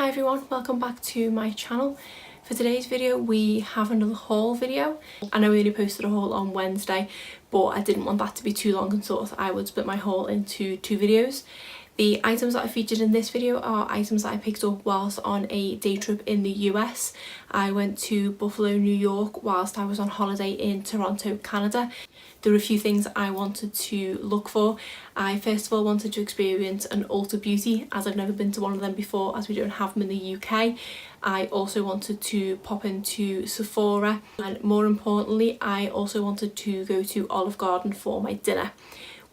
Hi everyone, welcome back to my channel. For today's video we have another haul video. I know we only posted a haul on Wednesday, but I didn't want that to be too long and thought I would split my haul into two videos. The items that I featured in this video are items that I picked up whilst on a day trip in the US. I went to Buffalo, New York whilst I was on holiday in Toronto, Canada. There were a few things I wanted to look for. I first of all wanted to experience an Ulta Beauty, as I've never been to one of them before, as we don't have them in the UK. I also wanted to pop into Sephora, and more importantly I also wanted to go to Olive Garden for my dinner.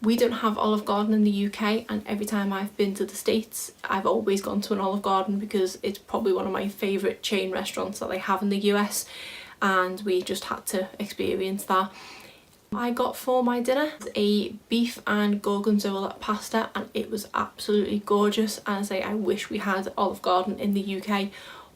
We don't have Olive Garden in the UK, and every time I've been to the States I've always gone to an Olive Garden because it's probably one of my favourite chain restaurants that they have in the US, and we just had to experience that. I got for my dinner a beef and gorgonzola pasta, and it was absolutely gorgeous. And I say I wish we had Olive Garden in the UK,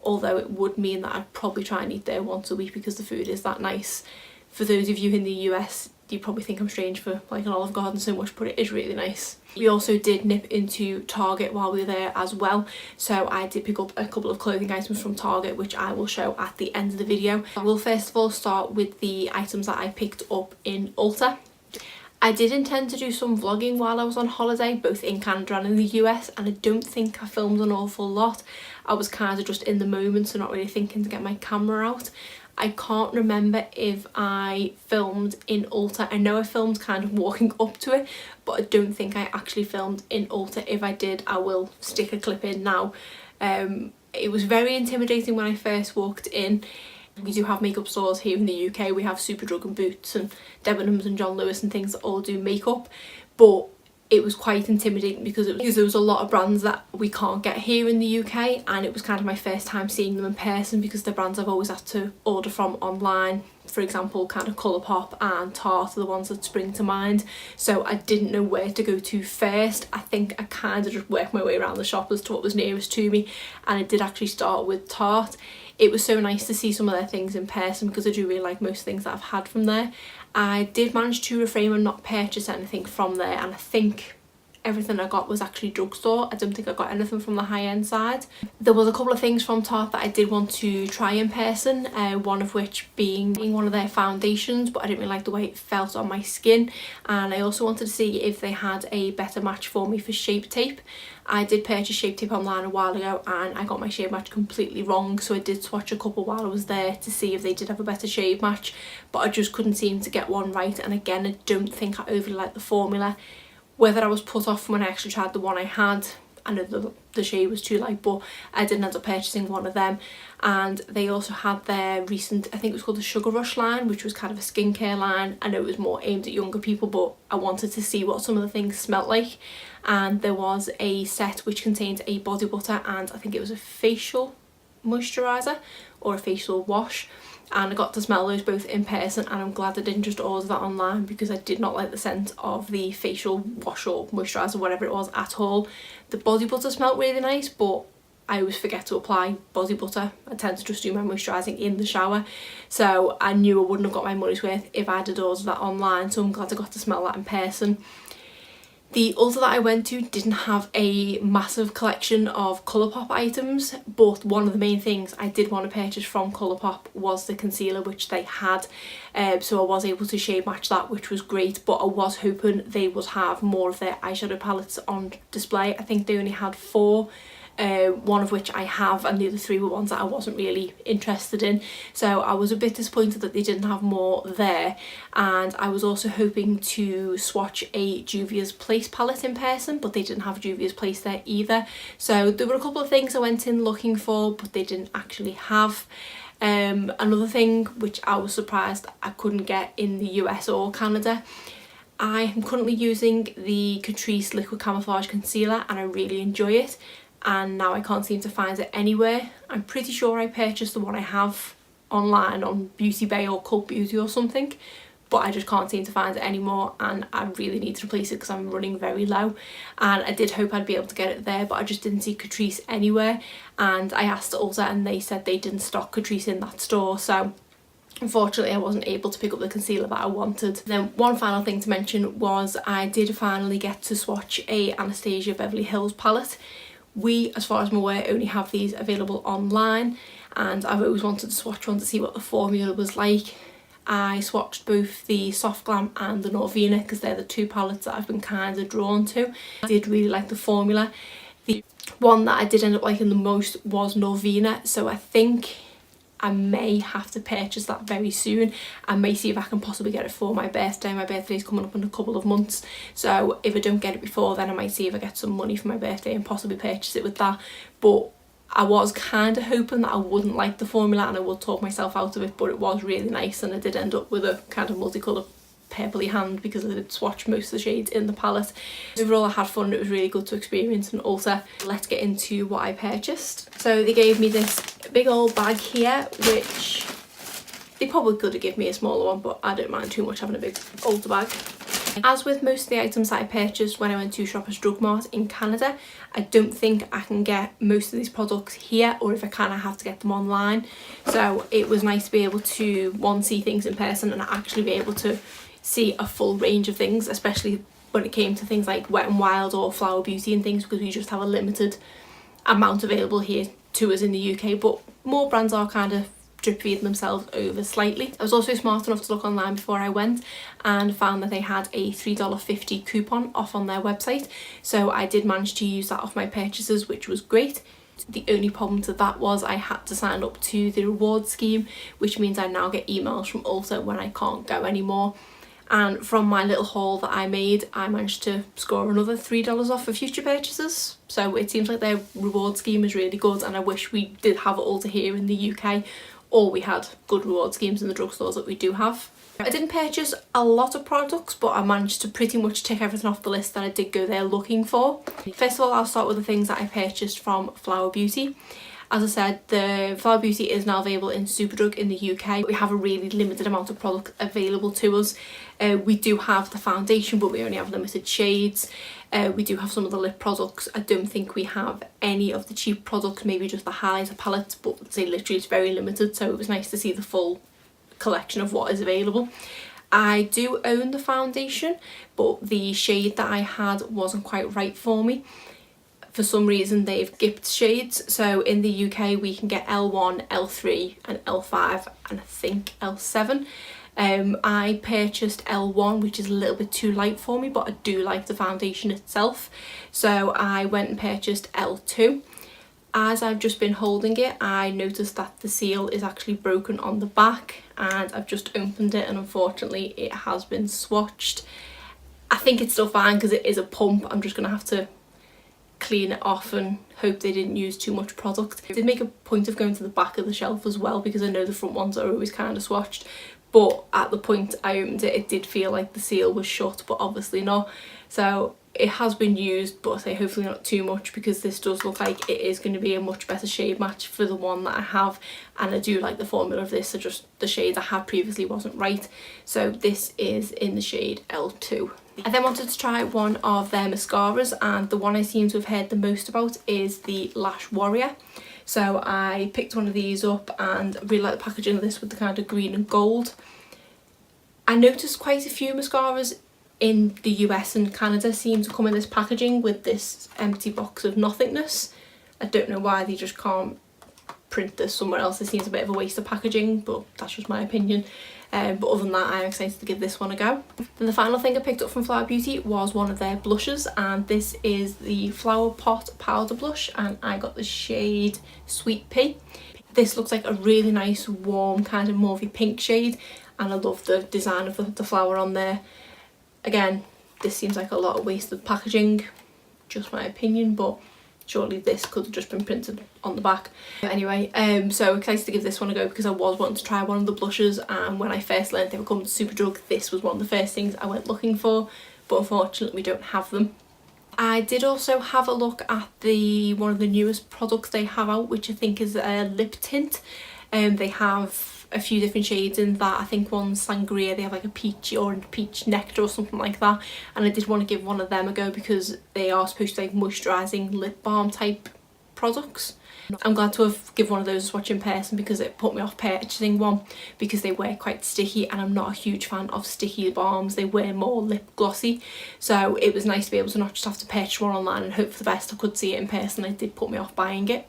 although it would mean that I'd probably try and eat there once a week because the food is that nice. For those of you in the US, you probably think I'm strange for like an Olive Garden so much, but it is really nice. We also did nip into Target while we were there as well, so I did pick up a couple of clothing items from Target which I will show at the end of the video. I will first of all start with the items that I picked up in Ulta. I did intend to do some vlogging while I was on holiday, both in Canada and in the US, and I don't think I filmed an awful lot. I was kind of just in the moment, so not really thinking to get my camera out. I can't remember if I filmed in Ulta. I know I filmed kind of walking up to it, but I don't think I actually filmed in Ulta. If I did, I will stick a clip in now. It was very intimidating when I first walked in. We do have makeup stores here in the UK. We have Superdrug and Boots and Debenhams and John Lewis and things that all do makeup, but it was quite intimidating because there was a lot of brands that we can't get here in the UK, and it was kind of my first time seeing them in person because the brands I've always had to order from online, for example kind of Colourpop and Tarte are the ones that spring to mind, so I didn't know where to go to first. I think I kind of just worked my way around the shop as to what was nearest to me, and I did actually start with Tarte. It was so nice to see some of their things in person because I do really like most things that I've had from there. I did manage to refrain and not purchase anything from there, and I think everything I got was actually drugstore. I don't think I got anything from the high-end side. There was a couple of things from Tarte that I did want to try in person, one of which being one of their foundations, but I didn't really like the way it felt on my skin, and I also wanted to see if they had a better match for me for Shape Tape. I did purchase Shape Tape online a while ago and I got my shade match completely wrong, so I did swatch a couple while I was there to see if they did have a better shade match, but I just couldn't seem to get one right. And again, I don't think I overly liked the formula. Whether I was put off when I actually tried the one I had, I know the shade was too light, but I didn't end up purchasing one of them. And they also had their recent, I think it was called the Sugar Rush line, which was kind of a skincare line. I know it was more aimed at younger people, but I wanted to see what some of the things smelt like. And there was a set which contained a body butter and I think it was a facial moisturiser or a facial wash, and I got to smell those both in person, and I'm glad I didn't just order that online because I did not like the scent of the facial wash or moisturiser, whatever it was, at all. The body butter smelled really nice, but I always forget to apply body butter. I tend to just do my moisturising in the shower, so I knew I wouldn't have got my money's worth if I had ordered that online, so I'm glad I got to smell that in person. The Ulta that I went to didn't have a massive collection of Colourpop items, but one of the main things I did want to purchase from Colourpop was the concealer, which they had, so I was able to shade match that, which was great. But I was hoping they would have more of their eyeshadow palettes on display. I think they only had 4, one of which I have, and the other 3 were ones that I wasn't really interested in, so I was a bit disappointed that they didn't have more there. And I was also hoping to swatch a Juvia's Place palette in person, but they didn't have Juvia's Place there either, so there were a couple of things I went in looking for but they didn't actually have. Another thing which I was surprised I couldn't get in the US or Canada, I am currently using the Catrice Liquid Camouflage Concealer and I really enjoy it, and now I can't seem to find it anywhere. I'm pretty sure I purchased the one I have online on Beauty Bay or Cult Beauty or something, but I just can't seem to find it anymore, and I really need to replace it because I'm running very low. And I did hope I'd be able to get it there, but I just didn't see Catrice anywhere, and I asked Ulta and they said they didn't stock Catrice in that store, so unfortunately I wasn't able to pick up the concealer that I wanted. Then one final thing to mention was I did finally get to swatch a Anastasia Beverly Hills palette, We, as far as I'm aware, only have these available online, and I've always wanted to swatch one to see what the formula was like. I swatched both the Soft Glam and the Norvina because they're the two palettes that I've been kind of drawn to. I did really like the formula. The one that I did end up liking the most was Norvina, so I think I may have to purchase that very soon. I may see if I can possibly get it for my birthday. My birthday's coming up in a couple of months, so if I don't get it before then, I might see if I get some money for my birthday and possibly purchase it with that. But I was kind of hoping that I wouldn't like the formula and I would talk myself out of it, but it was really nice, and I did end up with a kind of multicolour purpley hand because I did swatch most of the shades in the palette. Overall, I had fun. It was really good to experience in Ulta. Let's get into what I purchased. So they gave me this big old bag here, which they probably could have given me a smaller one, but I don't mind too much having a big Ulta bag. As with most of the items that I purchased when I went to Shoppers Drug Mart in Canada, I don't think I can get most of these products here, or if I can, I have to get them online. So it was nice to be able to, one, see things in person and actually be able to see a full range of things, especially when it came to things like Wet n Wild or Flower Beauty and things, because we just have a limited amount available here to us in the UK, but more brands are kind of drip feeding themselves over slightly. I was also smart enough to look online before I went and found that they had a $3.50 coupon off on their website, so I did manage to use that off my purchases, which was great. The only problem to that was I had to sign up to the reward scheme, which means I now get emails from Ulta when I can't go anymore. And from my little haul that I made, I managed to score another $3 off for future purchases. So it seems like their reward scheme is really good, and I wish we did have it Ulta here in the UK, or we had good reward schemes in the drugstores that we do have. I didn't purchase a lot of products, but I managed to pretty much tick everything off the list that I did go there looking for. First of all, I'll start with the things that I purchased from Flower Beauty. As I said, the Flower Beauty is now available in Superdrug in the UK. We have a really limited amount of product available to us. We do have the foundation, but we only have limited shades. We do have some of the lip products. I don't think we have any of the cheap products, maybe just the highlighter palettes, but say literally it's very limited, so it was nice to see the full collection of what is available. I do own the foundation, but the shade that I had wasn't quite right for me. For some reason they've gipped shades, so in the UK we can get L1, L3 and L5 and I think L7. I purchased L1, which is a little bit too light for me, but I do like the foundation itself, so I went and purchased L2. As I've just been holding it, I noticed that the seal is actually broken on the back, and I've just opened it and unfortunately it has been swatched. I think it's still fine because it is a pump. I'm just gonna have to clean it off and hope they didn't use too much product. I did make a point of going to the back of the shelf as well, because I know the front ones are always kind of swatched, but at the point I opened it, it did feel like the seal was shut, but obviously not. So it has been used, but I say hopefully not too much, because this does look like it is going to be a much better shade match for the one that I have, and I do like the formula of this. So just the shade I had previously wasn't right, so this is in the shade L2. I then wanted to try one of their mascaras, and the one I seem to have heard the most about is the Lash Warrior. So I picked one of these up and really like the packaging of this with the kind of green and gold. I noticed quite a few mascaras in the US and Canada seem to come in this packaging with this empty box of nothingness. I don't know why they just can't print this somewhere else. It seems a bit of a waste of packaging, but that's just my opinion. But other than that, I'm excited to give this one a go. Then the final thing I picked up from Flower Beauty was one of their blushes, and this is the Flower Pot Powder Blush, and I got the shade Sweet Pea. This looks like a really nice warm kind of mauvey pink shade, and I love the design of the flower on there. Again, this seems like a lot of wasted packaging, just my opinion, but surely this could have just been printed on the back. Anyway, so excited to give this one a go, because I was wanting to try one of the blushes, and when I first learned they were coming to Superdrug, this was one of the first things I went looking for, but unfortunately we don't have them. I did also have a look at one of the newest products they have out, which I think is a lip tint. They have a few different shades in that. I think one's sangria, they have like a peachy orange peach nectar or something like that, and I did want to give one of them a go because they are supposed to be like moisturising lip balm type products. I'm glad to have given one of those a swatch in person because it put me off purchasing one because they were quite sticky, and I'm not a huge fan of sticky balms. They were more lip glossy, so it was nice to be able to not just have to purchase one online and hope for the best. I could see it in person. It did put me off buying it.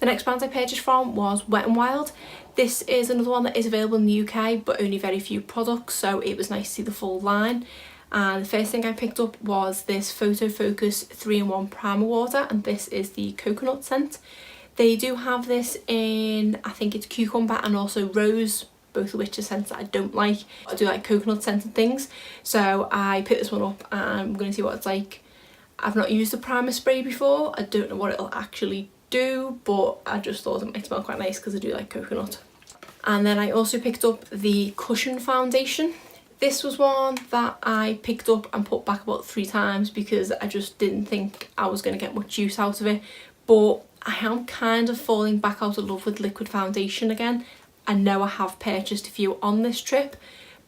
The next brand I purchased from was Wet n Wild. This is another one that is available in the UK but only very few products, so it was nice to see the full line. And the first thing I picked up was this Photo Focus 3-in-1 primer water, and this is the coconut scent. They do have this in, I think it's cucumber and also rose, both of which are scents that I don't like. I do like coconut scented things, so I picked this one up and I'm going to see what it's like. I've not used the primer spray before. I don't know what it'll actually do, but I just thought it might smell quite nice because I do like coconut. And then I also picked up the Cushion foundation. This was one that I picked up and put back about 3 times because I just didn't think I was going to get much use out of it. But I am kind of falling back out of love with liquid foundation again. I know I have purchased a few on this trip,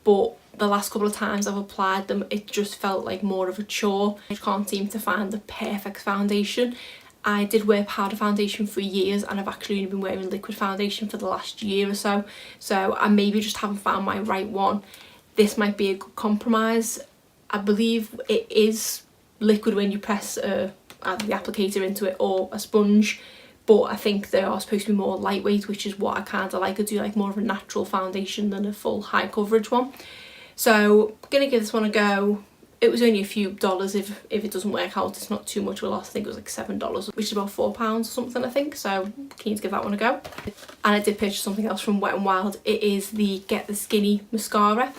but the last couple of times I've applied them, it just felt like more of a chore. I can't seem to find the perfect foundation. I did wear powder foundation for years and I've actually only been wearing liquid foundation for the last year or so. So I maybe just haven't found my right one. This might be a good compromise. I believe it is liquid when you press either the applicator into it or a sponge, but I think they are supposed to be more lightweight, which is what I kind of like. I do like more of a natural foundation than a full high coverage one. So I'm gonna give this one a go. It was only a few dollars. If it doesn't work out, it's not too much of a loss. I think it was like $7, which is about £4 or something, I think. So keen to give that one a go. And I did purchase something else from Wet n Wild. It is the Get the Skinny mascara.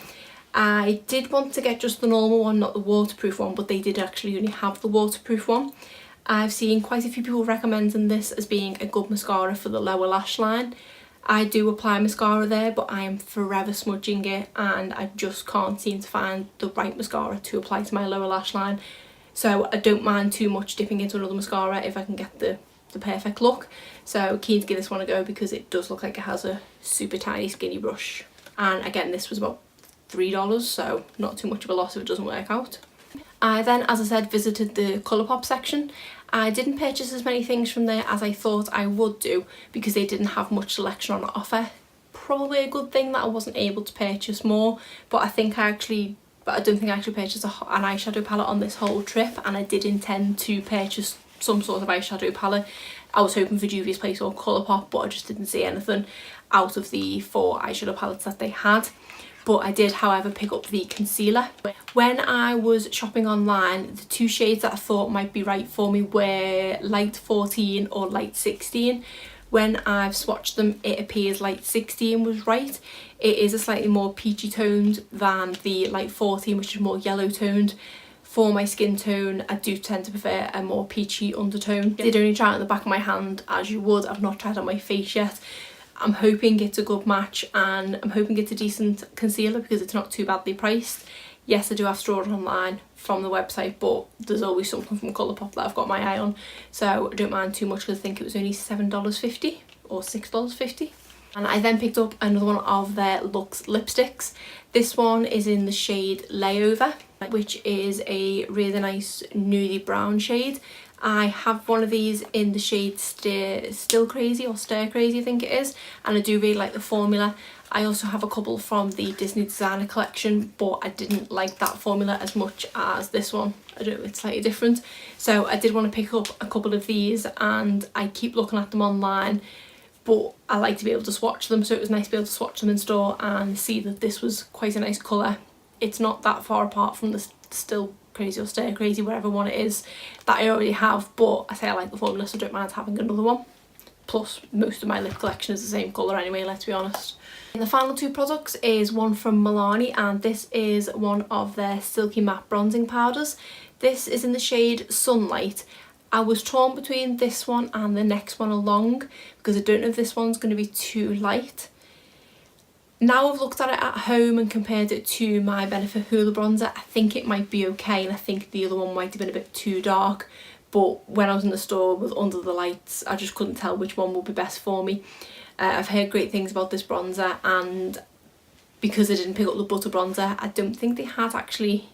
I did want to get just the normal one, not the waterproof one, but they did actually only have the waterproof one. I've seen quite a few people recommending this as being a good mascara for the lower lash line. I do apply mascara there, but I am forever smudging it and I just can't seem to find the right mascara to apply to my lower lash line. So I don't mind too much dipping into another mascara if I can get the perfect look. So keen to give this one a go because it does look like it has a super tiny skinny brush. And again, this was about $3, so not too much of a loss if it doesn't work out. I then, as I said, visited the Colourpop section. I didn't purchase as many things from there as I thought I would do because they didn't have much selection on offer. Probably a good thing that I wasn't able to purchase more, but I don't think I actually purchased an eyeshadow palette on this whole trip, and I did intend to purchase some sort of eyeshadow palette. I was hoping for Juvia's Place or Colourpop, but I just didn't see anything out of the 4 eyeshadow palettes that they had. But I did, however, pick up the concealer. When I was shopping online, the 2 shades that I thought might be right for me were light 14 or light 16. When I've swatched them, it appears light 16 was right. It is a slightly more peachy toned than the light 14, which is more yellow toned. For my skin tone, I do tend to prefer a more peachy undertone. I did only try it on the back of my hand, as you would. I've not tried it on my face yet. I'm hoping it's a good match and I'm hoping it's a decent concealer because it's not too badly priced. Yes, I do have to order online from the website, but there's always something from Colourpop that I've got my eye on, so I don't mind too much because I think it was only $7.50 or $6.50. And I then picked up another one of their Luxe lipsticks. This one is in the shade Layover, which is a really nice nudie brown shade. I have one of these in the shade Still Crazy or Stir Crazy, I think it is, and I do really like the formula. I also have a couple from the Disney Designer collection, but I didn't like that formula as much as this one. I don't know, it's slightly different. So I did want to pick up a couple of these, and I keep looking at them online, but I like to be able to swatch them, so it was nice to be able to swatch them in store and see that this was quite a nice colour. It's not that far apart from the Still Crazy or Stir Crazy, whatever one it is, that I already have, but I say I like the formula, so I don't mind having another one. Plus, most of my lip collection is the same colour anyway, let's be honest. And the final 2 products is one from Milani, and this is one of their Silky Matte Bronzing Powders. This is in the shade Sunlight. I was torn between this one and the next one along because I don't know if this one's going to be too light. Now I've looked at it at home and compared it to my Benefit Hoola bronzer, I think it might be okay, and I think the other one might have been a bit too dark. But when I was in the store with under the lights, I just couldn't tell which one would be best for me. I've heard great things about this bronzer, and because I didn't pick up the butter bronzer, I don't think they had actually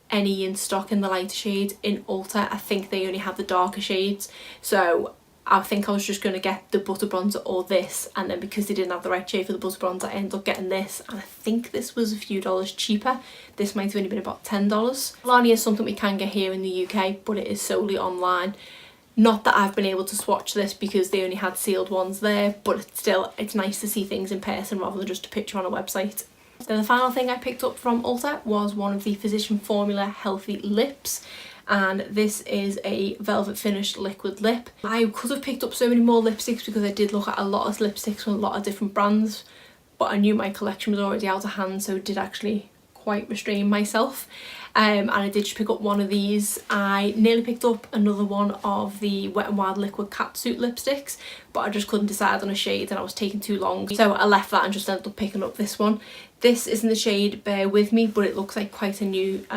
any in stock in the lighter shade in Ulta. I think they only had the darker shades. So I think I was just going to get the butter bronzer or this, and then because they didn't have the right shade for the butter bronzer, I ended up getting this, and I think this was a few dollars cheaper. This might have only been about $10. Lani is something we can get here in the UK, but it is solely online. Not that I've been able to swatch this because they only had sealed ones there, but still, it's nice to see things in person rather than just a picture on a website. Then the final thing I picked up from Ulta was one of the Physician Formula Healthy Lips, and this is a velvet finished liquid lip. I could have picked up so many more lipsticks because I did look at a lot of lipsticks from a lot of different brands, but I knew my collection was already out of hand, so I did actually quite restrain myself. And I did just pick up one of these. I nearly picked up another one of the Wet n Wild liquid catsuit lipsticks, but I just couldn't decide on a shade and I was taking too long, so I left that and just ended up picking up this one. This is in the shade Bear With Me, but it looks like quite a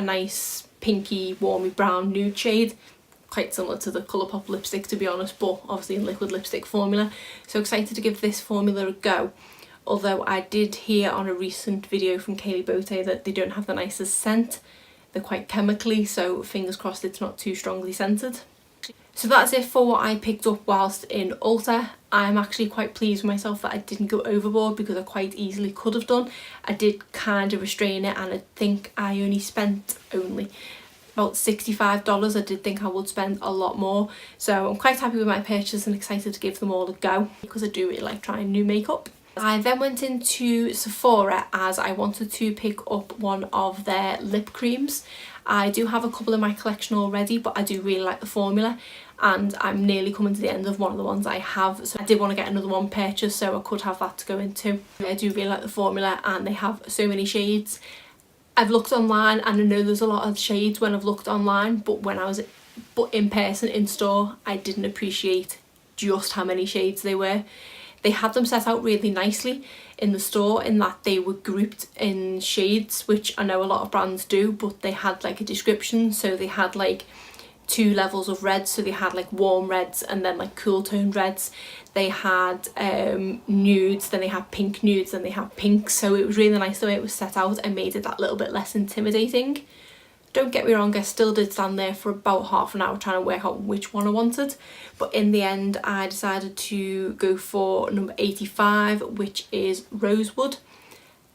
nice pinky warmy brown nude shade, quite similar to the Colourpop lipstick to be honest, but obviously in liquid lipstick formula. So excited to give this formula a go. Although I did hear on a recent video from Kaylee Bote that they don't have the nicest scent. They're quite chemically, so fingers crossed it's not too strongly scented. So that's it for what I picked up whilst in Ulta. I'm actually quite pleased with myself that I didn't go overboard because I quite easily could have done. I did kind of restrain it, and I think I only spent about $65. I did think I would spend a lot more, so I'm quite happy with my purchase and excited to give them all a go because I do really like trying new makeup. I then went into Sephora as I wanted to pick up one of their lip creams. I do have a couple in my collection already, but I do really like the formula, and I'm nearly coming to the end of one of the ones I have, so I did want to get another one purchased so I could have that to go into. I do really like the formula and they have so many shades. I've looked online and I know there's a lot of shades when I've looked online, but in person in store I didn't appreciate just how many shades they were. They had them set out really nicely in the store in that they were grouped in shades, which I know a lot of brands do, but they had like a description. So they had like 2 levels of reds, so they had like warm reds and then like cool toned reds. They had nudes, then they had pink nudes, then they had pinks. So it was really nice the way it was set out and made it that little bit less intimidating. Don't get me wrong, I still did stand there for about half an hour trying to work out which one I wanted, but in the end I decided to go for number 85, which is Rosewood.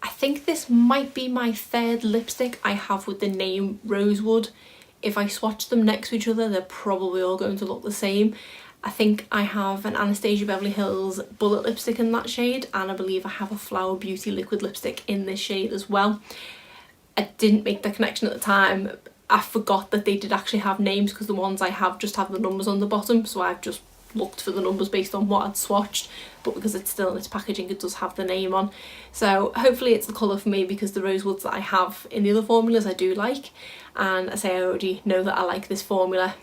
I think this might be my 3rd lipstick I have with the name Rosewood. If I swatch them next to each other, they're probably all going to look the same. I think I have an Anastasia Beverly Hills Bullet lipstick in that shade, and I believe I have a Flower Beauty liquid lipstick in this shade as well. I didn't make the connection at the time. I forgot that they did actually have names because the ones I have just have the numbers on the bottom, so I've just looked for the numbers based on what I'd swatched, but because it's still in its packaging it does have the name on. So hopefully it's the colour for me because the Rosewoods that I have in the other formulas I do like, and I say I already know that I like this formula.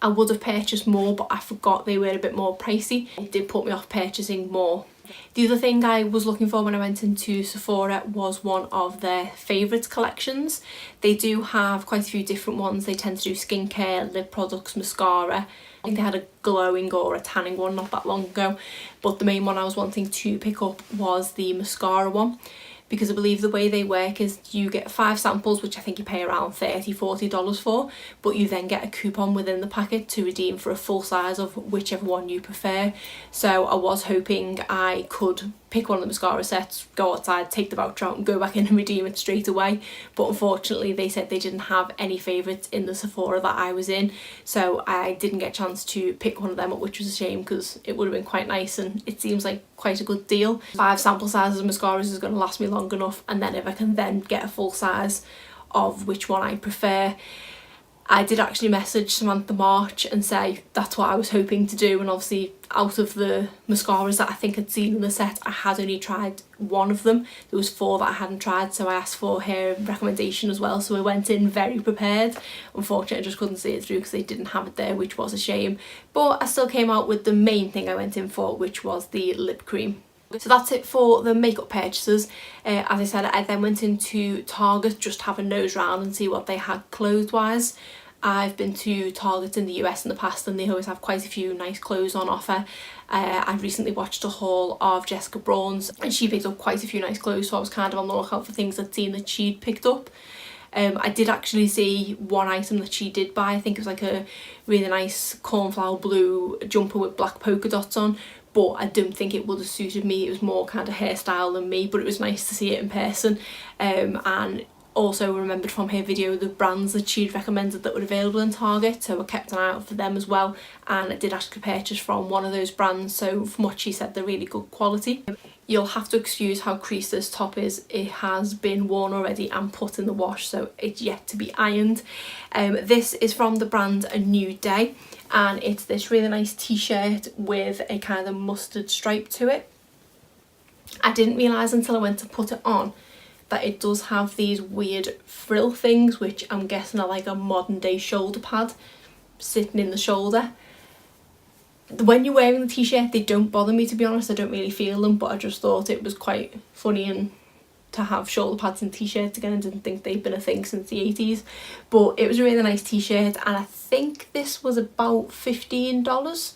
I would have purchased more, but I forgot they were a bit more pricey. It did put me off purchasing more. The other thing I was looking for when I went into Sephora was one of their favourites collections. They do have quite a few different ones. They tend to do skincare, lip products, mascara. I think they had a glowing or a tanning one not that long ago, but the main one I was wanting to pick up was the mascara one, because I believe the way they work is you get 5 samples, which I think you pay around $30–40 for, but you then get a coupon within the packet to redeem for a full size of whichever one you prefer. So I was hoping I could pick one of the mascara sets, go outside, take the voucher out and go back in and redeem it straight away, but unfortunately they said they didn't have any favourites in the Sephora that I was in, so I didn't get a chance to pick one of them up, which was a shame because it would have been quite nice and it seems like quite a good deal. 5 sample sizes of mascaras is going to last me long enough, and then if I can then get a full size of which one I prefer. I did actually message Samantha March and say that's what I was hoping to do, and obviously out of the mascaras that I think I'd seen in the set I had only tried one of them. There was 4 that I hadn't tried, so I asked for her recommendation as well, so I went in very prepared. Unfortunately I just couldn't see it through because they didn't have it there, which was a shame, but I still came out with the main thing I went in for, which was the lip cream. So that's it for the makeup purchases. As I said, I then went into Target just to have a nose round and see what they had clothes wise. I've been to Target in the US in the past and they always have quite a few nice clothes on offer. I recently watched a haul of Jessica Braun's and she picked up quite a few nice clothes, so I was kind of on the lookout for things I'd seen that she'd picked up. I did actually see one item that she did buy. I think it was like a really nice cornflower blue jumper with black polka dots on, but I don't think it would have suited me. It was more kind of hairstyle than me, but it was nice to see it in person. And also remembered from her video the brands that she'd recommended that were available in Target, so I kept an eye out for them as well, and I did actually purchase from one of those brands, so from what she said they're really good quality. You'll have to excuse how creased this top is. It has been worn already and put in the wash, so it's yet to be ironed. This is from the brand A New Day, and it's this really nice t-shirt with a kind of mustard stripe to it. I didn't realise until I went to put it on that it does have these weird frill things, which I'm guessing are like a modern day shoulder pad sitting in the shoulder. When you're wearing the t-shirt they don't bother me, to be honest. I don't really feel them, but I just thought it was quite funny and to have shoulder pads and t-shirts again. I didn't think they'd been a thing since the 80s, but it was a really nice t-shirt, and I think this was about $15,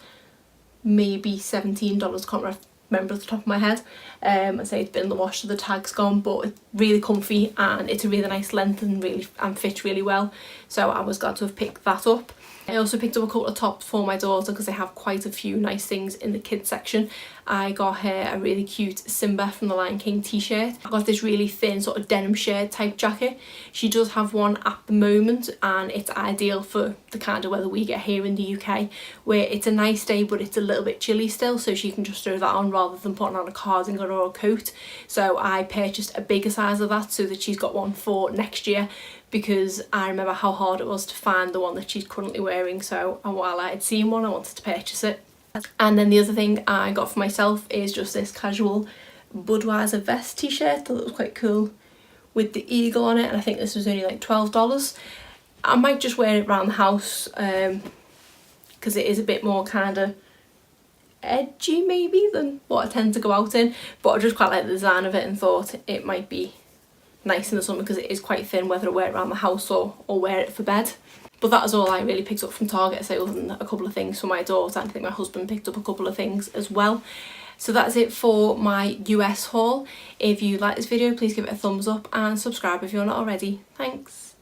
maybe $17, can't remember off the top of my head. I say it's been in the wash so the tag's gone, but it's really comfy and it's a really nice length and fits really well, so I was glad to have picked that up. I also picked up a couple of tops for my daughter because they have quite a few nice things in the kids section. I got her a really cute Simba from the Lion King t-shirt. I got this really thin sort of denim shirt type jacket. She does have one at the moment, and it's ideal for the kind of weather we get here in the UK, where it's a nice day but it's a little bit chilly still, so she can just throw that on rather than putting on a cardigan or a coat. So I purchased a bigger size of that so that she's got one for next year, because I remember how hard it was to find the one that she's currently wearing, so while I had seen one I wanted to purchase it. And then the other thing I got for myself is just this casual Budweiser vest t-shirt that looks quite cool with the eagle on it, and I think this was only like $12. I might just wear it around the house because it is a bit more kind of edgy maybe than what I tend to go out in, but I just quite like the design of it and thought it might be nice in the summer because it is quite thin, whether I wear it around the house or wear it for bed. But that is all I really picked up from Target, so other than a couple of things for my daughter. I think my husband picked up a couple of things as well. So that's it for my US haul. If you like this video, please give it a thumbs up and subscribe if you're not already. Thanks.